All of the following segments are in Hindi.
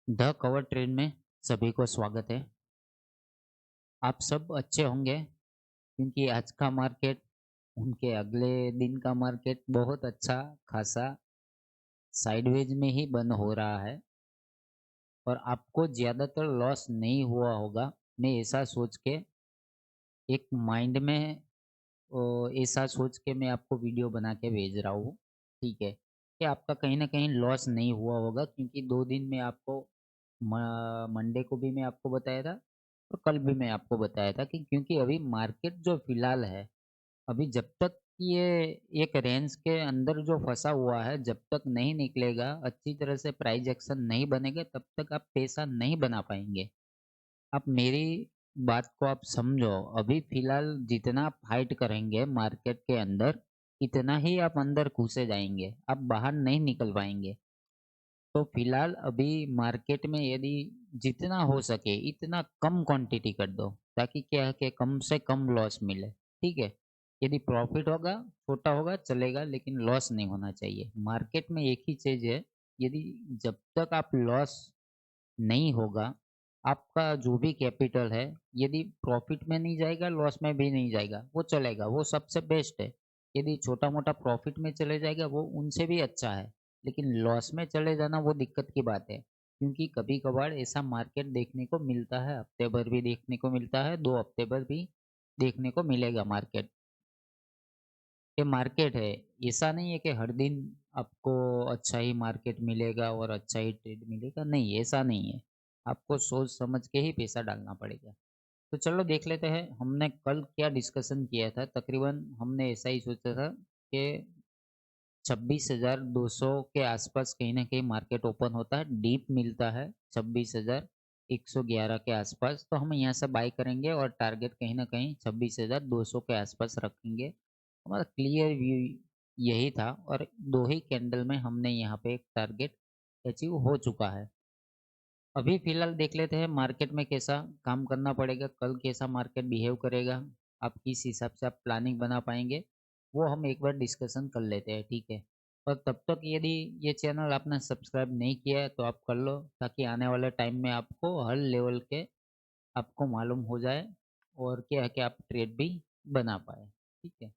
द कवर ट्रेन में सभी को स्वागत है। आप सब अच्छे होंगे क्योंकि आज का मार्केट उनके अगले दिन का मार्केट बहुत अच्छा खासा साइडवेज में ही बंद हो रहा है और आपको ज़्यादातर लॉस नहीं हुआ होगा। मैं ऐसा सोच के एक माइंड में ऐसा सोच के मैं आपको वीडियो बना के भेज रहा हूँ, ठीक है? कि आपका कहीं न कहीं लॉस नहीं हुआ होगा क्योंकि 2 दिन में आपको म मंडे को भी मैं आपको बताया था और कल भी मैं आपको बताया था कि क्योंकि अभी मार्केट जो फ़िलहाल है, अभी जब तक ये एक रेंज के अंदर जो फँसा हुआ है, जब तक नहीं निकलेगा, अच्छी तरह से प्राइस एक्शन नहीं बनेगा, तब तक आप पैसा नहीं बना पाएँगे। आप मेरी बात को आप समझो, अभी फ़िलहाल जितना आप फाइट करेंगे मार्केट के अंदर, इतना ही आप अंदर घुसे जाएँगे, आप बाहर नहीं निकल पाएँगे। तो फ़िलहाल अभी मार्केट में यदि जितना हो सके इतना कम क्वांटिटी कर दो, ताकि क्या है कि कम से कम लॉस मिले, ठीक है? यदि प्रॉफ़िट होगा, छोटा होगा चलेगा लेकिन लॉस नहीं होना चाहिए। मार्केट में एक ही चीज़ है, यदि जब तक आप लॉस नहीं होगा, आपका जो भी कैपिटल है, यदि प्रॉफ़िट में नहीं जाएगा, लॉस में भी नहीं जाएगा, वो चलेगा, वो सबसे बेस्ट है। यदि छोटा-मोटा प्रॉफ़िट में चले जाएगा, वो उनसे भी अच्छा है, लेकिन लॉस में चले जाना वो दिक्कत की बात है। क्योंकि कभी-कभार ऐसा मार्केट देखने को मिलता है, हफ़्ते भर भी देखने को मिलता है, 2 हफ़्ते भर भी देखने को मिलेगा मार्केट। ये मार्केट है, ऐसा नहीं है कि हर दिन आपको अच्छा ही मार्केट मिलेगा और अच्छा ही ट्रेड मिलेगा, नहीं ऐसा नहीं है। आपको सोच समझ के ही पैसा डालना पड़ेगा। तो चलो देख लेते हैं, हमने कल क्या डिस्कशन किया था, तकरीबन हमने ऐसा ही सोचा था कि 26,200 के आसपास कहीं न कहीं मार्केट ओपन होता है, डीप मिलता है 26,111 के आसपास, तो हम यहाँ से बाय करेंगे और टारगेट कहीं न कहीं 26,200 के आसपास रखेंगे। हमारा क्लियर व्यू यही था और 2 ही कैंडल में हमने यहाँ पे एक टारगेट अचीव हो चुका है। अभी फ़िलहाल देख लेते हैं मार्केट में कैसा काम करना पड़ेगा, कल कैसा मार्केट बिहेव करेगा, आप किस हिसाब से आप प्लानिंग बना पाएँगे, वो हम एक बार डिस्कशन कर लेते हैं, ठीक है? और तब तक यदि ये चैनल आपने सब्सक्राइब नहीं किया है तो आप कर लो, ताकि आने वाले टाइम में आपको हर लेवल के आपको मालूम हो जाए और क्या है कि आप ट्रेड भी बना पाएँ, ठीक है?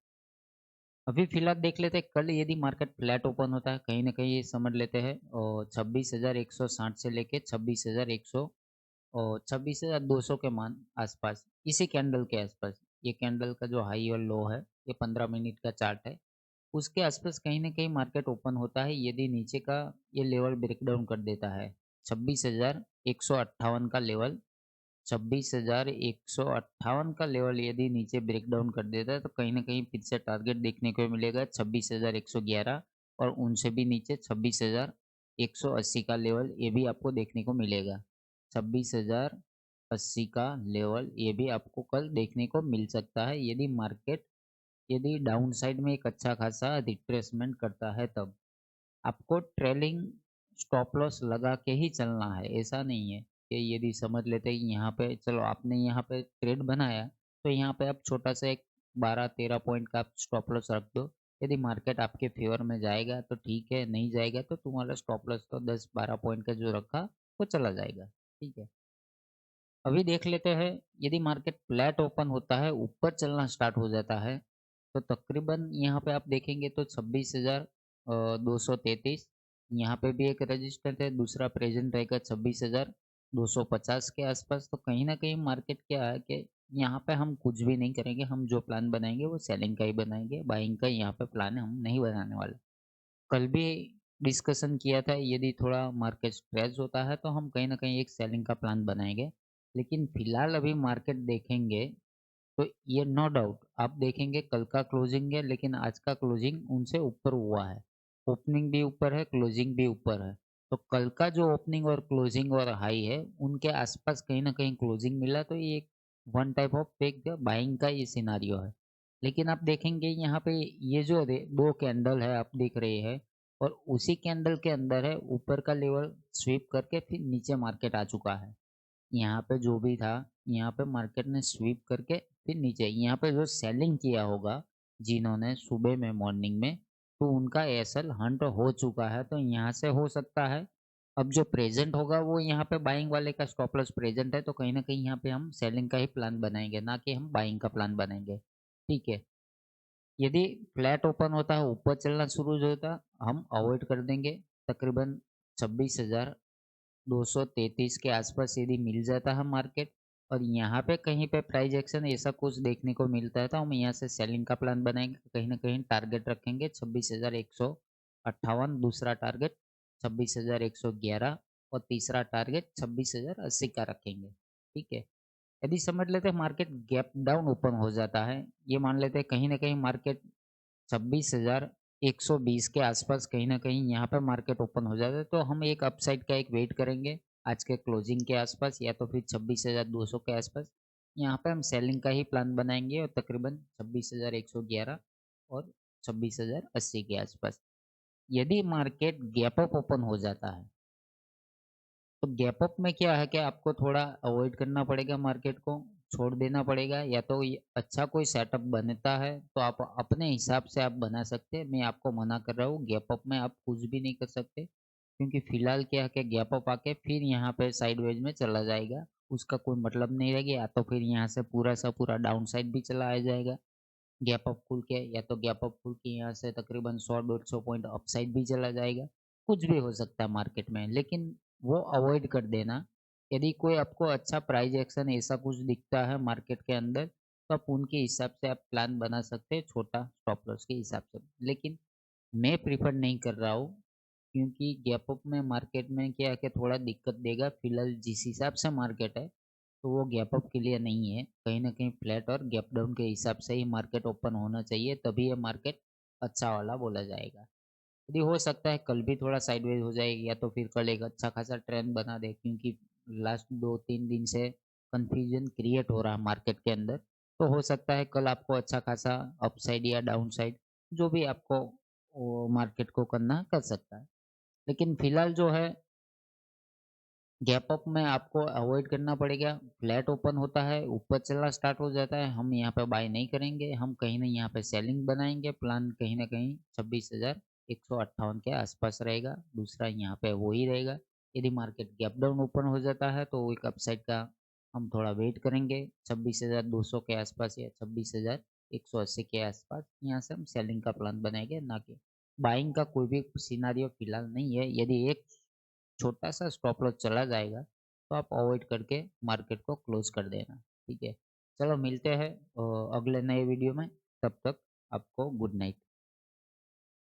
अभी फ़िलहाल देख लेते हैं कल यदि मार्केट फ्लैट ओपन होता है, कहीं न कहीं ये समझ लेते हैं 26,160 से लेके 26,100 और 26,200 के मान आसपास, इसी कैंडल के आसपास, ये कैंडल का जो हाई और लो है, ये 15 मिनट का चार्ट है, उसके आसपास कहीं न कहीं मार्केट ओपन होता है, यदि नीचे का ये लेवल ब्रेकडाउन कर देता है, 26,158 का लेवल 26,158 का लेवल यदि नीचे ब्रेकडाउन कर देता है, तो कहीं न कहीं फिर से टारगेट देखने को मिलेगा 26,111 और उनसे भी नीचे 26,180 का लेवल, ये भी आपको देखने को मिलेगा। 26,080 का लेवल ये भी आपको कल देखने को मिल सकता है, यदि मार्केट यदि डाउन साइड में एक अच्छा खासा रिट्रेसमेंट करता है तब। आपको ट्रेलिंग स्टॉप लॉस लगा के ही चलना है, ऐसा नहीं है कि यदि समझ लेते हैं कि यहाँ पे चलो आपने यहाँ पे ट्रेड बनाया, तो यहाँ पे आप छोटा-सा एक 12-13 पॉइंट का आप स्टॉप लॉस रख दो। यदि मार्केट आपके फ़ेवर में जाएगा तो ठीक है, नहीं जाएगा तो तुम्हारा स्टॉप लॉस तो 10-12 पॉइंट का जो रखा, वो चला जाएगा, ठीक है। अभी देख लेते हैं, यदि मार्केट फ्लैट ओपन होता है, ऊपर चलना स्टार्ट हो जाता है, तो तकरीबन यहाँ पे आप देखेंगे तो 26,233 यहाँ पे भी एक रेजिस्टेंस है, दूसरा प्रेजेंट रहेगा 26,250 के आसपास। तो कहीं न कहीं मार्केट क्या है कि यहाँ पे हम कुछ भी नहीं करेंगे, हम जो प्लान बनाएँगे वो सेलिंग का ही बनाएँगे, बाइंग का यहाँ पे प्लान हम नहीं बनाने वाले। कल भी डिस्कशन किया था, यदि थोड़ा मार्केट स्ट्रेच होता है तो हम कहीं न कहीं एक सेलिंग का प्लान बनाएँगे। लेकिन फिलहाल अभी मार्केट देखेंगे तो ये नो डाउट आप देखेंगे कल का क्लोजिंग है, लेकिन आज का क्लोजिंग उनसे ऊपर हुआ है। ओपनिंग भी ऊपर है, क्लोजिंग भी ऊपर है। तो कल का जो ओपनिंग और क्लोजिंग और हाई है, उनके आसपास कहीं न कहीं क्लोजिंग मिला, तो ये वन टाइप ऑफ एक बाइंग का ये सिनेरियो है। लेकिन आप देखेंगे यहाँ पे ये जो 2 कैंडल है आप देख रहे हैं और उसी कैंडल के अंदर है, ऊपर का लेवल स्वीप करके फिर नीचे मार्केट आ चुका है। यहाँ पे जो भी था, यहाँ पे मार्केट ने स्वीप करके फिर नीचे यहाँ पे जो सेलिंग किया होगा, जिन्होंने सुबह में मॉर्निंग में, तो उनका एसएल हंट हो चुका है, तो यहाँ से हो सकता है अब जो प्रेज़ेंट होगा वो यहाँ पे बाइंग वाले का स्टॉप लॉस प्रेज़ेंट है, तो कहीं न कहीं यहाँ पे हम सेलिंग का ही प्लान बनाएँगे, ना कि हम बाइंग का प्लान बनाएँगे। ठीक है? यदि फ्लैट ओपन होता है, ऊपर चलना शुरू हो जाता, हम अवॉइड कर देंगे। तकरीबन 26,233 के आसपास यदि मिल जाता है मार्केट और यहाँ पे कहीं पे प्राइस एक्शन ऐसा कुछ देखने को मिलता है, तो हम यहाँ से सेलिंग का प्लान बनाएँगे। कहीं न कहीं टारगेट रखेंगे 26,158, दूसरा टारगेट 26,111 और तीसरा टारगेट 26,080 का रखेंगे। ठीक है? यदि समझ लेते हैं मार्केट गैप डाउन ओपन हो जाता है, ये मान लेते हैं कहीं न कहीं मार्केट 26,120 के आसपास कहीं न कहीं यहाँ पे मार्केट ओपन हो जाता है, तो हम एक अपसाइड का एक वेट करेंगे आज के क्लोजिंग के आसपास या तो फिर 26,200 के आसपास। यहाँ पे हम सेलिंग का ही प्लान बनाएँगे और तकरीबन 26,111 और 26,080 के आसपास। यदि मार्केट गैप अप ओपन हो जाता है तो गैप अप में क्या है कि आपको थोड़ा अवॉइड करना पड़ेगा मार्केट को, छोड़ देना पड़ेगा या तो ये अच्छा कोई सेटअप बनता है तो आप अपने हिसाब से आप बना सकते हैं। मैं आपको मना कर रहा हूँ गैप अप में आप कुछ भी नहीं कर सकते क्योंकि फिलहाल क्या है कि गैप अप आके फिर यहाँ पे साइडवेज में चला जाएगा। उसका कोई मतलब नहीं रहेगा या तो फिर यहाँ से पूरा सा पूरा डाउन साइड भी चला आ जाएगा। गैप अप खुल के या तो गैप अप खुल के यहाँ से तकरीबन 100-150 पॉइंट अपसाइड भी चला जाएगा। कुछ भी हो सकता है मार्केट में, लेकिन वो अवॉइड कर देना। यदि कोई आपको अच्छा प्राइस एक्शन ऐसा कुछ दिखता है मार्केट के अंदर, तो आप उनके हिसाब से आप प्लान बना सकते हैं, छोटा स्टॉप लॉस के हिसाब से। लेकिन मैं प्रेफ़र नहीं कर रहा हूँ, क्योंकि गैप अप में मार्केट में क्या है कि थोड़ा दिक्कत देगा। फिलहाल जिस हिसाब से मार्केट है, तो वो गैप अप के लिए नहीं है। कहीं न कहीं फ्लैट और गैप डाउन के हिसाब से ही मार्केट ओपन होना चाहिए, तभी ये मार्केट अच्छा वाला बोला जाएगा। यदि हो सकता है कल भी थोड़ा साइडवेज़ हो जाए या तो फिर कल एक अच्छा खासा ट्रेंड बना दे क्योंकि लास्ट 2-3 दिन से कन्फ्यूज़न क्रिएट हो रहा है मार्केट के अंदर। तो हो सकता है कल आपको अच्छा खासा अपसाइड या डाउनसाइड जो भी आपको वो मार्केट को करना है, कर सकता है। लेकिन फिलहाल जो है गैप अप में आपको अवॉइड करना पड़ेगा। फ्लैट ओपन होता है, ऊपर चलना स्टार्ट हो जाता है, हम यहाँ पे बाय नहीं करेंगे। हम कहीं न यहाँ पे सेलिंग बनाएँगे, प्लान कहीं न कहीं 26,158 के आसपास रहेगा। दूसरा यहाँ पे वो ही रहेगा। यदि मार्केट गैप डाउन ओपन हो जाता है, तो एक अपसाइड का हम थोड़ा वेट करेंगे 26,200 के आसपास या 26,180 के आसपास। यहाँ से हम सेलिंग का प्लान बनाएँगे, ना कि बाइंग का कोई भी सिनेरियो फिलहाल नहीं है। यदि एक छोटा-सा स्टॉप लॉस चला जाएगा, तो आप अवॉइड करके मार्केट को क्लोज़ कर देना, ठीक है? चलो मिलते हैं अगले नए वीडियो में, तब तक आपको गुड नाइट।